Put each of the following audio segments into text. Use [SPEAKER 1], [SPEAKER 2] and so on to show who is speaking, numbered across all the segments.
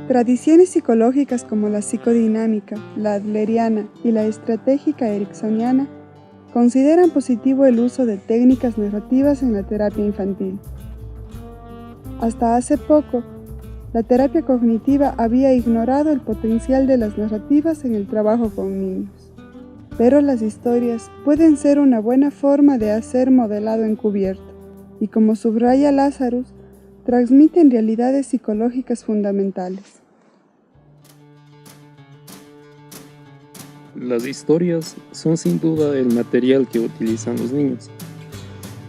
[SPEAKER 1] Tradiciones psicológicas como la psicodinámica, la adleriana y la estratégica ericksoniana consideran positivo el uso de técnicas narrativas en la terapia infantil. Hasta hace poco, la terapia cognitiva había ignorado el potencial de las narrativas en el trabajo con niños. Pero las historias pueden ser una buena forma de hacer modelado encubierto y, como subraya Lazarus, transmiten realidades psicológicas fundamentales.
[SPEAKER 2] Las historias son sin duda el material que utilizan los niños.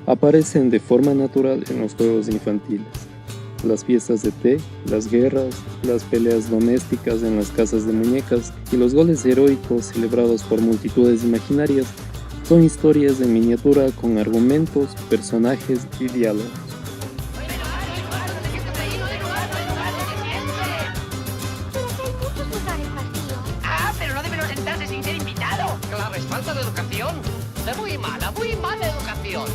[SPEAKER 2] Aparecen de forma natural en los juegos infantiles, las fiestas de té, las guerras, las peleas domésticas en las casas de muñecas y los goles heroicos celebrados por multitudes imaginarias son historias en miniatura con argumentos, personajes y diálogos.
[SPEAKER 3] Pero no deben sentarse sin ser invitado. Claro, es falta de educación. Es muy mala educación.
[SPEAKER 4] Muy mala educación.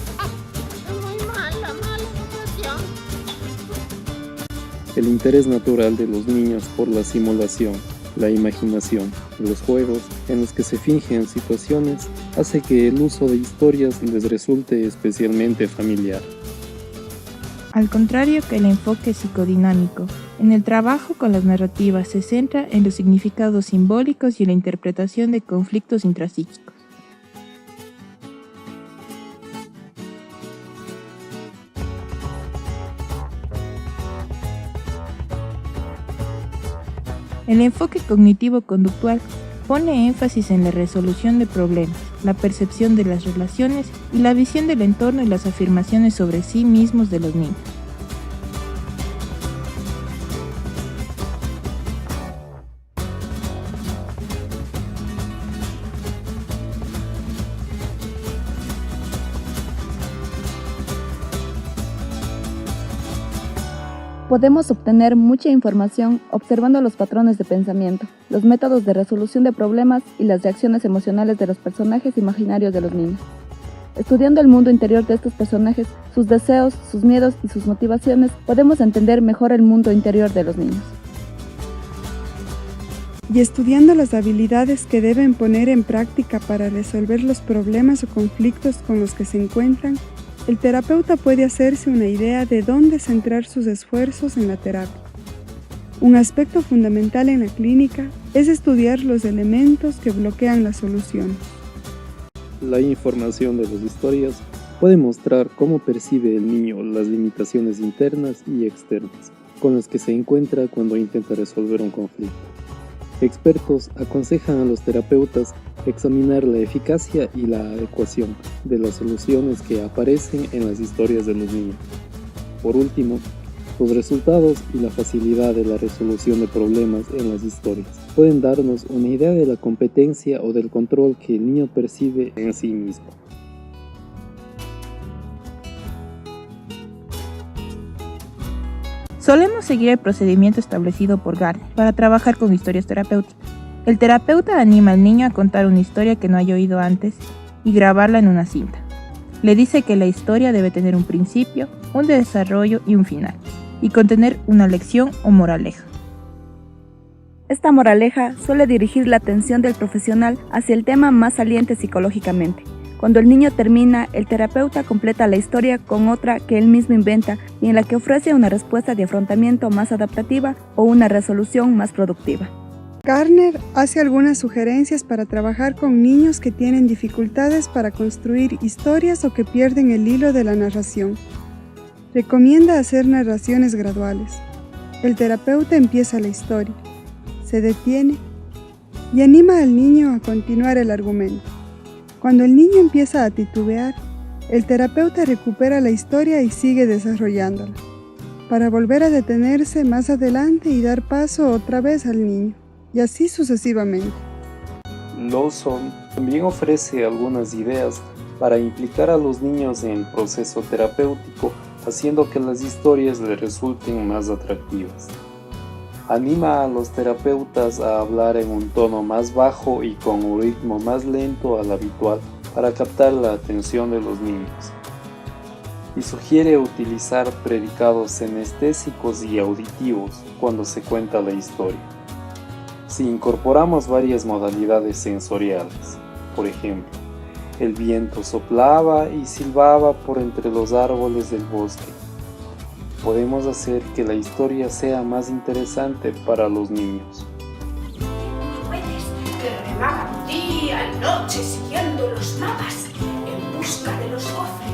[SPEAKER 2] El interés natural de los niños por la simulación, la imaginación, los juegos en los que se fingen situaciones hace que el uso de historias les resulte especialmente familiar.
[SPEAKER 5] Al contrario que el enfoque psicodinámico, en el trabajo con las narrativas se centra en los significados simbólicos y en la interpretación de conflictos intrapsíquicos. El enfoque cognitivo-conductual pone énfasis en la resolución de problemas, la percepción de las relaciones y la visión del entorno y las afirmaciones sobre sí mismos de los niños.
[SPEAKER 6] Podemos obtener mucha información observando los patrones de pensamiento, los métodos de resolución de problemas y las reacciones emocionales de los personajes imaginarios de los niños. Estudiando el mundo interior de estos personajes, sus deseos, sus miedos y sus motivaciones, podemos entender mejor el mundo interior de los niños.
[SPEAKER 1] Y estudiando las habilidades que deben poner en práctica para resolver los problemas o conflictos con los que se encuentran, el terapeuta puede hacerse una idea de dónde centrar sus esfuerzos en la terapia. Un aspecto fundamental en la clínica es estudiar los elementos que bloquean las soluciones.
[SPEAKER 2] La información de las historias puede mostrar cómo percibe el niño las limitaciones internas y externas con las que se encuentra cuando intenta resolver un conflicto. Expertos aconsejan a los terapeutas examinar la eficacia y la adecuación de las soluciones que aparecen en las historias de los niños. Por último, los resultados y la facilidad de la resolución de problemas en las historias pueden darnos una idea de la competencia o del control que el niño percibe en sí mismo.
[SPEAKER 5] Solemos seguir el procedimiento establecido por Garner para trabajar con historias terapéuticas. El terapeuta anima al niño a contar una historia que no haya oído antes y grabarla en una cinta. Le dice que la historia debe tener un principio, un desarrollo y un final, y contener una lección o moraleja.
[SPEAKER 6] Esta moraleja suele dirigir la atención del profesional hacia el tema más saliente psicológicamente. Cuando el niño termina, el terapeuta completa la historia con otra que él mismo inventa y en la que ofrece una respuesta de afrontamiento más adaptativa o una resolución más productiva.
[SPEAKER 1] Garner hace algunas sugerencias para trabajar con niños que tienen dificultades para construir historias o que pierden el hilo de la narración. Recomienda hacer narraciones graduales. El terapeuta empieza la historia, se detiene y anima al niño a continuar el argumento. Cuando el niño empieza a titubear, el terapeuta recupera la historia y sigue desarrollándola, para volver a detenerse más adelante y dar paso otra vez al niño, y así sucesivamente.
[SPEAKER 2] Lawson también ofrece algunas ideas para implicar a los niños en el proceso terapéutico, haciendo que las historias les resulten más atractivas. Anima a los terapeutas a hablar en un tono más bajo y con un ritmo más lento al habitual para captar la atención de los niños. y sugiere utilizar predicados senestésicos y auditivos cuando se cuenta la historia. Si incorporamos varias modalidades sensoriales, por ejemplo, el viento soplaba y silbaba por entre los árboles del bosque, podemos hacer que la historia sea más interesante para los niños.
[SPEAKER 7] Puedes que regaban día y noche siguiendo los mapas en busca de los cofres.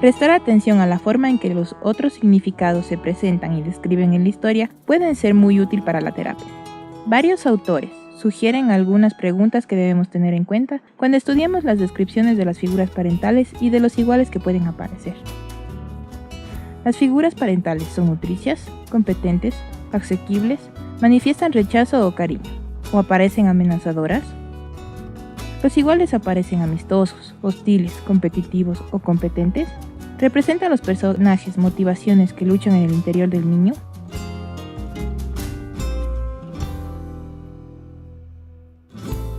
[SPEAKER 5] Prestar atención a la forma en que los otros significados se presentan y describen en la historia pueden ser muy útil para la terapia. Varios autores sugieren algunas preguntas que debemos tener en cuenta cuando estudiamos las descripciones de las figuras parentales y de los iguales que pueden aparecer. Las figuras parentales son nutricias, competentes, asequibles, manifiestan rechazo o cariño, o aparecen amenazadoras. Los iguales aparecen amistosos, hostiles, competitivos o competentes. ¿Representan los personajes motivaciones que luchan en el interior del niño?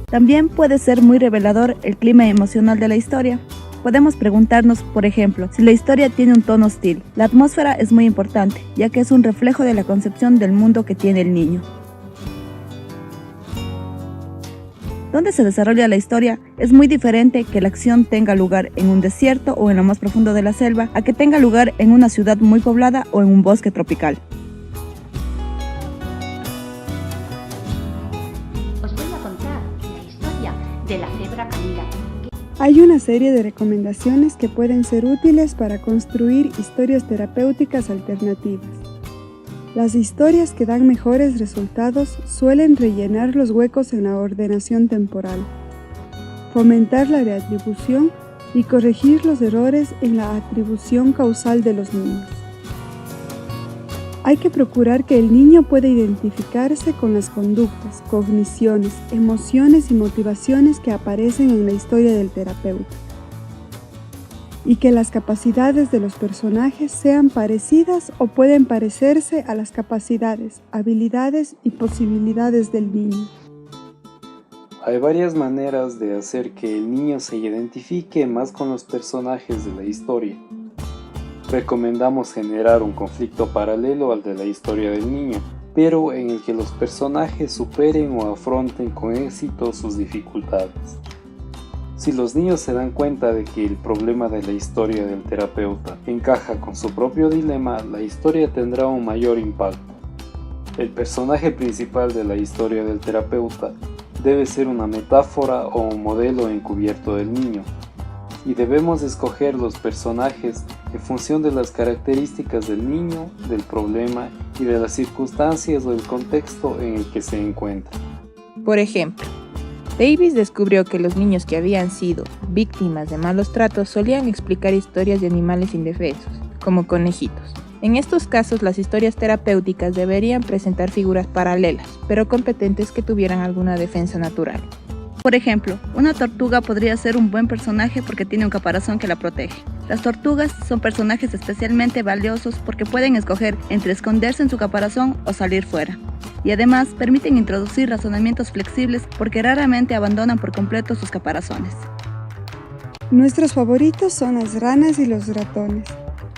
[SPEAKER 6] También puede ser muy revelador el clima emocional de la historia. Podemos preguntarnos, por ejemplo, si la historia tiene un tono hostil. La atmósfera es muy importante, ya que es un reflejo de la concepción del mundo que tiene el niño. Donde se desarrolla la historia es muy diferente que la acción tenga lugar en un desierto o en lo más profundo de la selva, a que tenga lugar en una ciudad muy poblada o en un bosque tropical.
[SPEAKER 8] Os voy a contar la historia de la cebra Camila.
[SPEAKER 1] Hay una serie de recomendaciones que pueden ser útiles para construir historias terapéuticas alternativas. Las historias que dan mejores resultados suelen rellenar los huecos en la ordenación temporal, fomentar la reatribución y corregir los errores en la atribución causal de los niños. Hay que procurar que el niño pueda identificarse con las conductas, cogniciones, emociones y motivaciones que aparecen en la historia del terapeuta, y que las capacidades de los personajes sean parecidas o pueden parecerse a las capacidades, habilidades y posibilidades del niño.
[SPEAKER 2] Hay varias maneras de hacer que el niño se identifique más con los personajes de la historia. Recomendamos generar un conflicto paralelo al de la historia del niño, pero en el que los personajes superen o afronten con éxito sus dificultades. Si los niños se dan cuenta de que el problema de la historia del terapeuta encaja con su propio dilema, la historia tendrá un mayor impacto. El personaje principal de la historia del terapeuta debe ser una metáfora o un modelo encubierto del niño, y debemos escoger los personajes en función de las características del niño, del problema y de las circunstancias o el contexto en el que se encuentra.
[SPEAKER 5] Por ejemplo, Davis descubrió que los niños que habían sido víctimas de malos tratos solían explicar historias de animales indefensos, como conejitos. En estos casos, las historias terapéuticas deberían presentar figuras paralelas, pero competentes que tuvieran alguna defensa natural.
[SPEAKER 6] Por ejemplo, una tortuga podría ser un buen personaje porque tiene un caparazón que la protege. Las tortugas son personajes especialmente valiosos porque pueden escoger entre esconderse en su caparazón o salir fuera. Y además permiten introducir razonamientos flexibles porque raramente abandonan por completo sus caparazones.
[SPEAKER 1] Nuestros favoritos son las ranas y los ratones.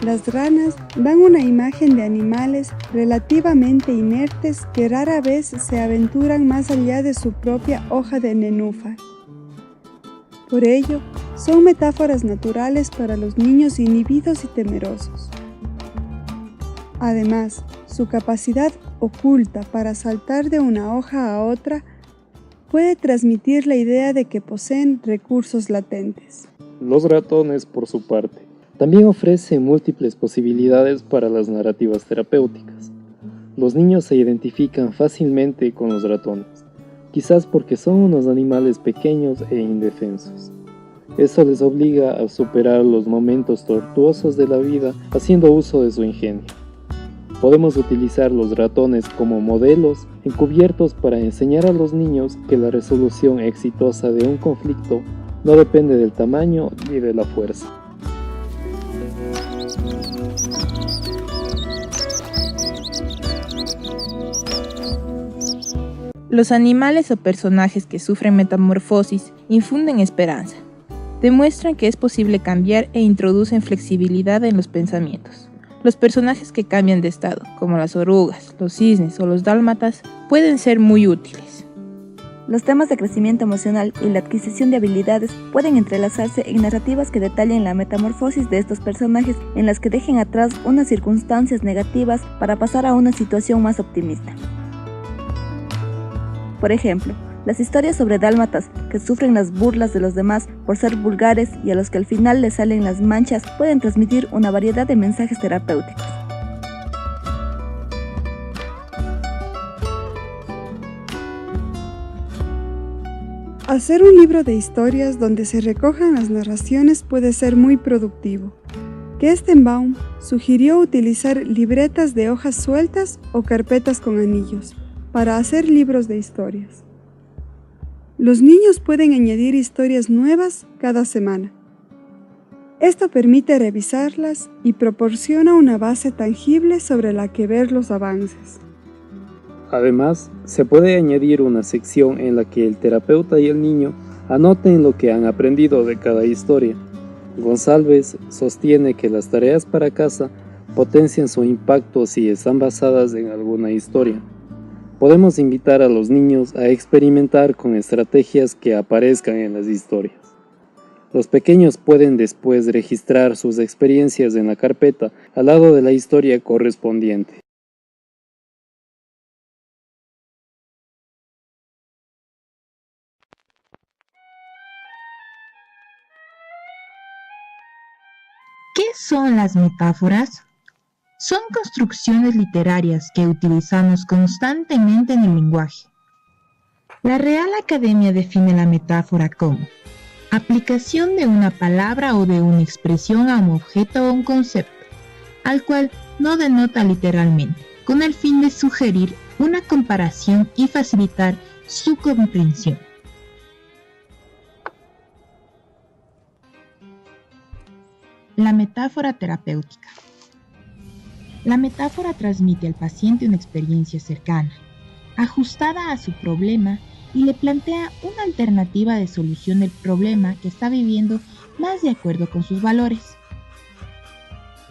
[SPEAKER 1] Las ranas dan una imagen de animales relativamente inertes que rara vez se aventuran más allá de su propia hoja de nenúfar. Por ello, son metáforas naturales para los niños inhibidos y temerosos. Además, su capacidad oculta para saltar de una hoja a otra puede transmitir la idea de que poseen recursos latentes.
[SPEAKER 2] Los ratones, por su parte, también ofrecen múltiples posibilidades para las narrativas terapéuticas. Los niños se identifican fácilmente con los ratones, quizás porque son unos animales pequeños e indefensos. Eso les obliga a superar los momentos tortuosos de la vida haciendo uso de su ingenio. Podemos utilizar los ratones como modelos encubiertos para enseñar a los niños que la resolución exitosa de un conflicto no depende del tamaño ni de la fuerza.
[SPEAKER 5] Los animales o personajes que sufren metamorfosis infunden esperanza, demuestran que es posible cambiar e introducen flexibilidad en los pensamientos. Los personajes que cambian de estado, como las orugas, los cisnes o los dálmatas, pueden ser muy útiles.
[SPEAKER 6] Los temas de crecimiento emocional y la adquisición de habilidades pueden entrelazarse en narrativas que detallen la metamorfosis de estos personajes, en las que dejen atrás unas circunstancias negativas para pasar a una situación más optimista. Por ejemplo, las historias sobre dálmatas que sufren las burlas de los demás por ser vulgares y a los que al final les salen las manchas pueden transmitir una variedad de mensajes terapéuticos.
[SPEAKER 1] Hacer un libro de historias donde se recojan las narraciones puede ser muy productivo. Kestenbaum sugirió utilizar libretas de hojas sueltas o carpetas con anillos para hacer libros de historias. Los niños pueden añadir historias nuevas cada semana. Esto permite revisarlas y proporciona una base tangible sobre la que ver los avances.
[SPEAKER 2] Además, se puede añadir una sección en la que el terapeuta y el niño anoten lo que han aprendido de cada historia. González sostiene que las tareas para casa potencian su impacto si están basadas en alguna historia. Podemos invitar a los niños a experimentar con estrategias que aparezcan en las historias. Los pequeños pueden después registrar sus experiencias en la carpeta al lado de la historia correspondiente.
[SPEAKER 9] ¿Qué son las metáforas? Son construcciones literarias que utilizamos constantemente en el lenguaje. La Real Academia define la metáfora como aplicación de una palabra o de una expresión a un objeto o un concepto, al cual no denota literalmente, con el fin de sugerir una comparación y facilitar su comprensión. La metáfora terapéutica. La metáfora transmite al paciente una experiencia cercana, ajustada a su problema y le plantea una alternativa de solución del problema que está viviendo más de acuerdo con sus valores.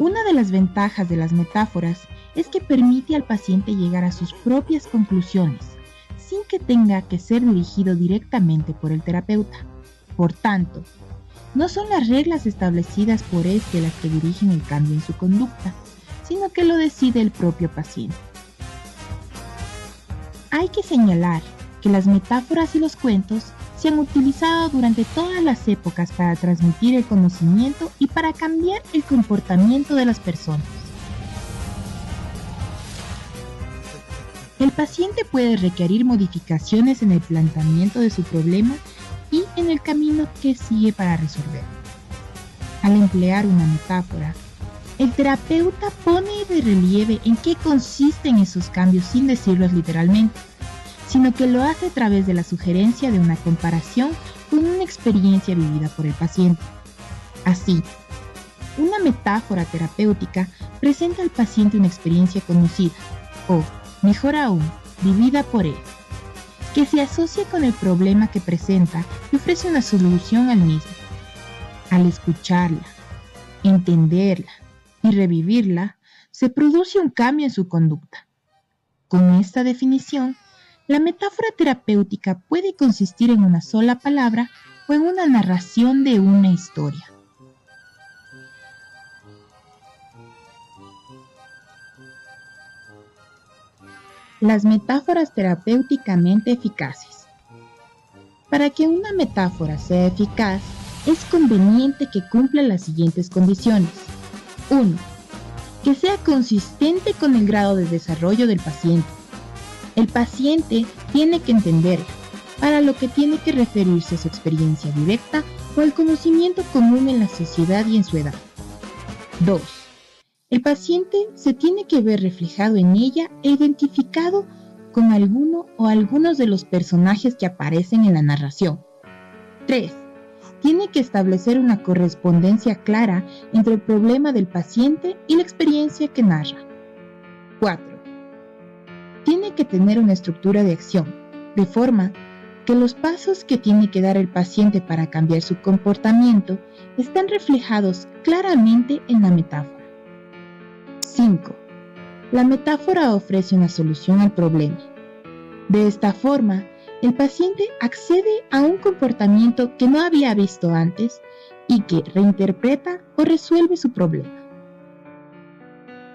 [SPEAKER 9] Una de las ventajas de las metáforas es que permite al paciente llegar a sus propias conclusiones, sin que tenga que ser dirigido directamente por el terapeuta. Por tanto, no son las reglas establecidas por este las que dirigen el cambio en su conducta, sino que lo decide el propio paciente. Hay que señalar que las metáforas y los cuentos se han utilizado durante todas las épocas para transmitir el conocimiento y para cambiar el comportamiento de las personas. El paciente puede requerir modificaciones en el planteamiento de su problema y en el camino que sigue para resolverlo. Al emplear una metáfora, el terapeuta pone de relieve en qué consisten esos cambios sin decirlos literalmente, sino que lo hace a través de la sugerencia de una comparación con una experiencia vivida por el paciente. Así, una metáfora terapéutica presenta al paciente una experiencia conocida, o, mejor aún, vivida por él, que se asocia con el problema que presenta y ofrece una solución al mismo. Al escucharla, entenderla y revivirla, se produce un cambio en su conducta. Con esta definición, la metáfora terapéutica puede consistir en una sola palabra o en una narración de una historia. Las metáforas terapéuticamente eficaces. Para que una metáfora sea eficaz, es conveniente que cumpla las siguientes condiciones. 1. Que sea consistente con el grado de desarrollo del paciente. El paciente tiene que entenderla, para lo que tiene que referirse a su experiencia directa o al conocimiento común en la sociedad y en su edad. 2. El paciente se tiene que ver reflejado en ella e identificado con alguno o algunos de los personajes que aparecen en la narración. 3. Tiene que establecer una correspondencia clara entre el problema del paciente y la experiencia que narra. 4. Tiene que tener una estructura de acción, de forma que los pasos que tiene que dar el paciente para cambiar su comportamiento están reflejados claramente en la metáfora. 5. La metáfora ofrece una solución al problema. De esta forma, el paciente accede a un comportamiento que no había visto antes y que reinterpreta o resuelve su problema.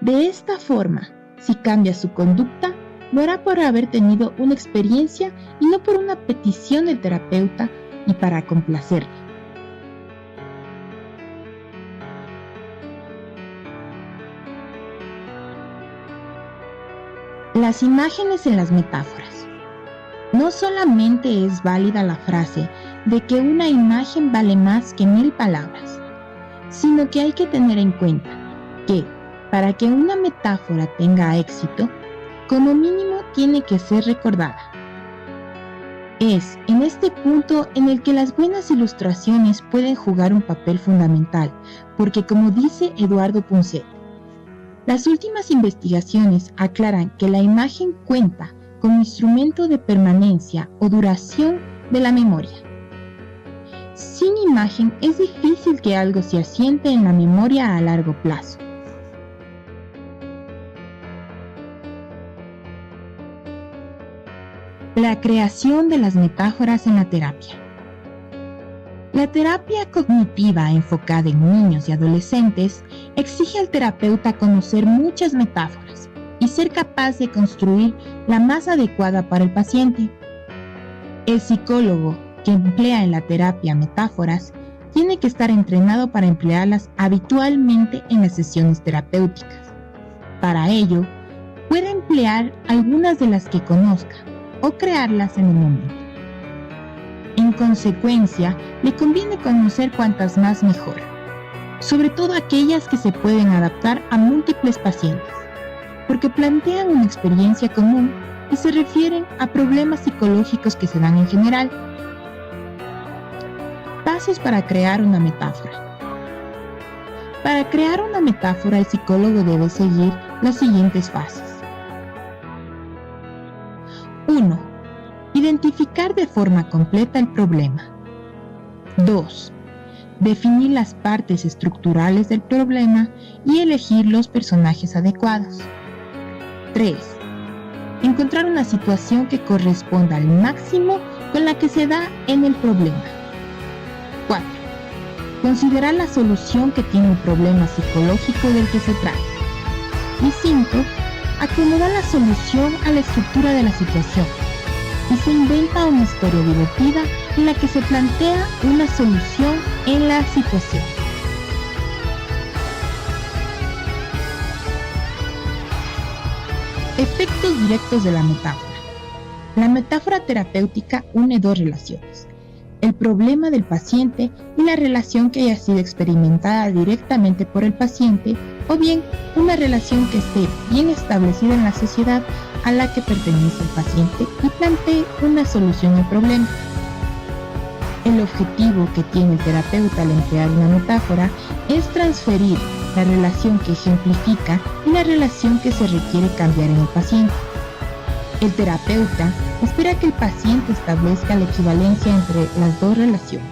[SPEAKER 9] De esta forma, si cambia su conducta, lo hará por haber tenido una experiencia y no por una petición del terapeuta y para complacerle. Las imágenes en las metáforas. No solamente es válida la frase de que una imagen vale más que 1000 palabras, sino que hay que tener en cuenta que para que una metáfora tenga éxito, como mínimo tiene que ser recordada. Es en este punto en el que las buenas ilustraciones pueden jugar un papel fundamental, porque como dice Eduardo Punset, las últimas investigaciones aclaran que la imagen cuenta como instrumento de permanencia o duración de la memoria. Sin imagen es difícil que algo se asiente en la memoria a largo plazo. La creación de las metáforas en la terapia. La terapia cognitiva enfocada en niños y adolescentes exige al terapeuta conocer muchas metáforas y ser capaz de construir la más adecuada para el paciente. El psicólogo que emplea en la terapia metáforas tiene que estar entrenado para emplearlas habitualmente en las sesiones terapéuticas. Para ello, puede emplear algunas de las que conozca o crearlas en el momento. En consecuencia, le conviene conocer cuantas más mejor, sobre todo aquellas que se pueden adaptar a múltiples pacientes, porque plantean una experiencia común y se refieren a problemas psicológicos que se dan en general. Pasos para crear una metáfora. Para crear una metáfora, el psicólogo debe seguir las siguientes fases. 1. Identificar de forma completa el problema. 2. Definir las partes estructurales del problema y elegir los personajes adecuados. 3. Encontrar una situación que corresponda al máximo con la que se da en el problema. 4. Considerar la solución que tiene el problema psicológico del que se trata. Y 5. Acomodar la solución a la estructura de la situación. Y se inventa una historia divertida en la que se plantea una solución en la situación. Efectos directos de la metáfora. La metáfora terapéutica une dos relaciones: el problema del paciente y la relación que haya sido experimentada directamente por el paciente, o bien una relación que esté bien establecida en la sociedad a la que pertenece el paciente y plantee una solución al problema. El objetivo que tiene el terapeuta al emplear una metáfora es transferir la relación que ejemplifica y la relación que se requiere cambiar en el paciente. El terapeuta espera que el paciente establezca la equivalencia entre las dos relaciones.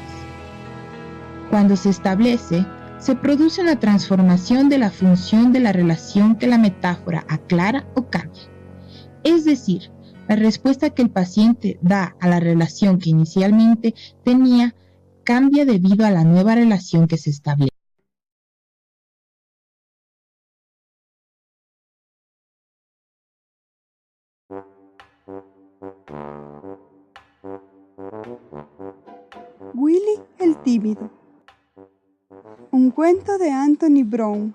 [SPEAKER 9] Cuando se establece, se produce una transformación de la función de la relación que la metáfora aclara o cambia. Es decir, la respuesta que el paciente da a la relación que inicialmente tenía cambia debido a la nueva relación que se establece.
[SPEAKER 1] Willy el tímido. Un cuento de Anthony Brown.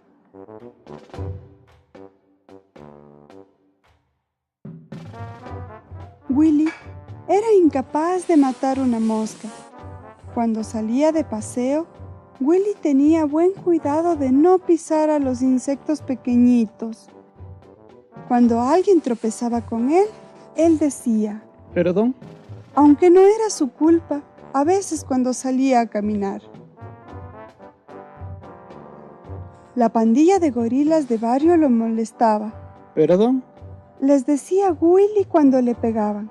[SPEAKER 1] Willy era incapaz de matar una mosca. Cuando salía de paseo, Willy tenía buen cuidado de no pisar a los insectos pequeñitos. Cuando alguien tropezaba con él, él decía:
[SPEAKER 2] ¿Perdón?
[SPEAKER 1] Aunque no era su culpa, a veces cuando salía a caminar. La pandilla de gorilas de barrio lo molestaba.
[SPEAKER 2] ¿Perdón?
[SPEAKER 1] Les decía Willy cuando le pegaban.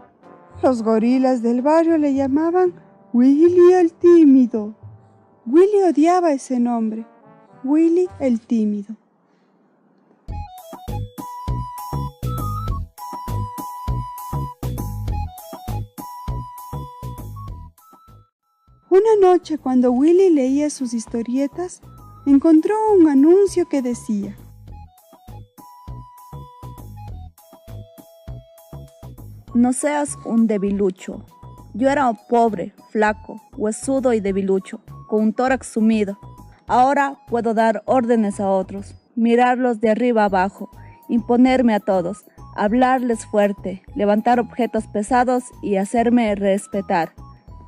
[SPEAKER 1] Los gorilas del barrio le llamaban Willy el tímido. Willy odiaba ese nombre, Willy el tímido. Una noche, cuando Willy leía sus historietas, encontró un anuncio que decía:
[SPEAKER 6] no seas un debilucho. Yo era pobre, flaco, huesudo y debilucho, con un tórax sumido. Ahora puedo dar órdenes a otros, mirarlos de arriba abajo, imponerme a todos, hablarles fuerte, levantar objetos pesados y hacerme respetar.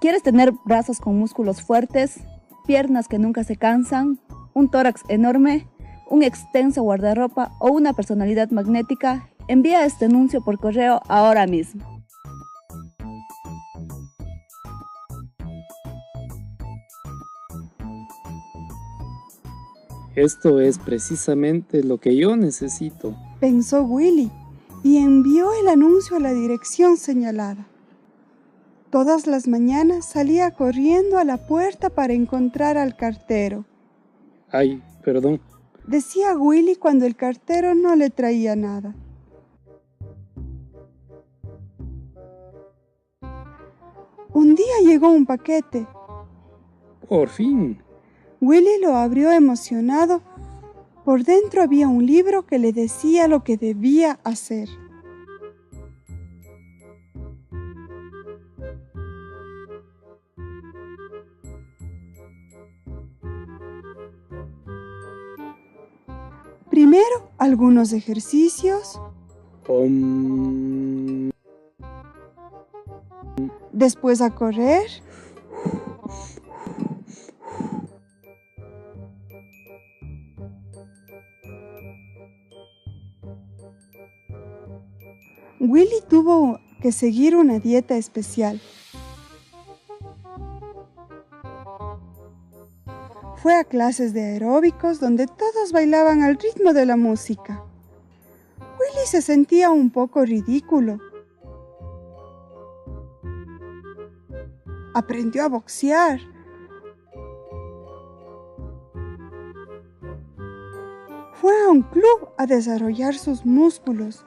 [SPEAKER 6] ¿Quieres tener brazos con músculos fuertes, piernas que nunca se cansan, un tórax enorme, un extenso guardarropa o una personalidad magnética? Envía este anuncio por correo ahora mismo.
[SPEAKER 2] Esto es precisamente lo que yo necesito,
[SPEAKER 1] pensó Willy, y envió el anuncio a la dirección señalada. Todas las mañanas salía corriendo a la puerta para encontrar al cartero.
[SPEAKER 2] Ay, perdón,
[SPEAKER 1] decía Willy cuando el cartero no le traía nada. Un día llegó un paquete.
[SPEAKER 2] por fin.
[SPEAKER 1] Willy lo abrió emocionado. Por dentro había un libro que le decía lo que debía hacer. Primero, algunos ejercicios. Después a correr. Willy tuvo que seguir una dieta especial. Fue a clases de aeróbicos donde todos bailaban al ritmo de la música. Willy se sentía un poco ridículo. Aprendió a boxear. Fue a un club a desarrollar sus músculos.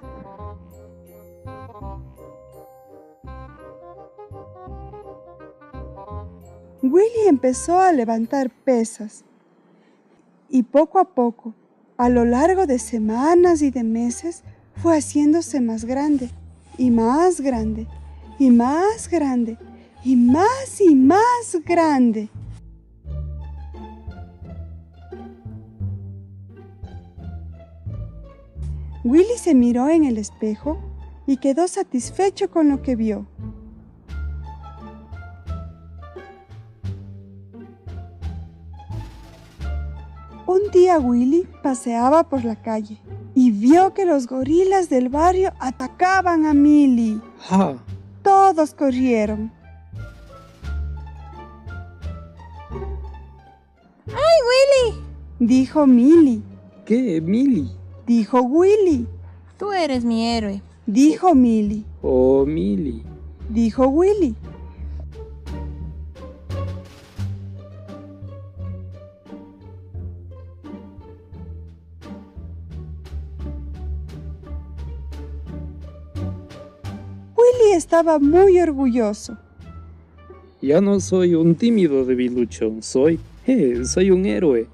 [SPEAKER 1] Willy empezó a levantar pesas y poco a poco, a lo largo de semanas y de meses, fue haciéndose más grande y más grande y más grande y más grande. Willy se miró en el espejo y quedó satisfecho con lo que vio. Un día Willy paseaba por la calle y vio que los gorilas del barrio atacaban a Millie.
[SPEAKER 2] ¡Ja!
[SPEAKER 1] Todos corrieron.
[SPEAKER 5] ¡Ay, Willy!
[SPEAKER 1] Dijo Millie.
[SPEAKER 2] ¿Qué, Millie?
[SPEAKER 1] Dijo Willy.
[SPEAKER 5] Tú eres mi héroe.
[SPEAKER 1] Dijo Millie.
[SPEAKER 2] Oh, Millie.
[SPEAKER 1] Dijo Willy. Willy estaba muy orgulloso.
[SPEAKER 2] Ya no soy un tímido debilucho, soy un héroe.